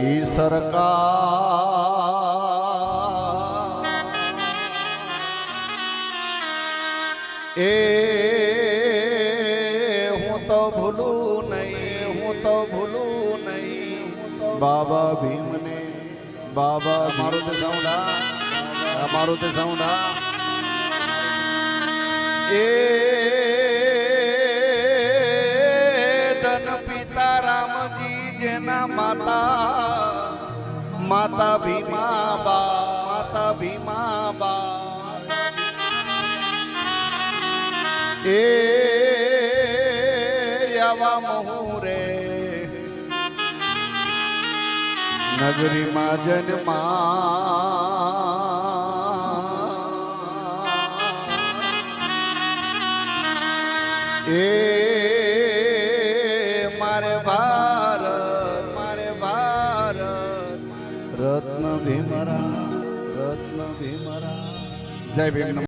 ઈ સરકાર એ હું તો ભૂલું નહીં બાબા ભીમને બાબા મારું તે સાઉન્ડા એ ધન પિતા રામજી જેના માતા ભીમા બા એ આવા મહુરે નગરીમાં જન્મા એ મારે ભારત રત્ન ભીમરા જય ભીમ।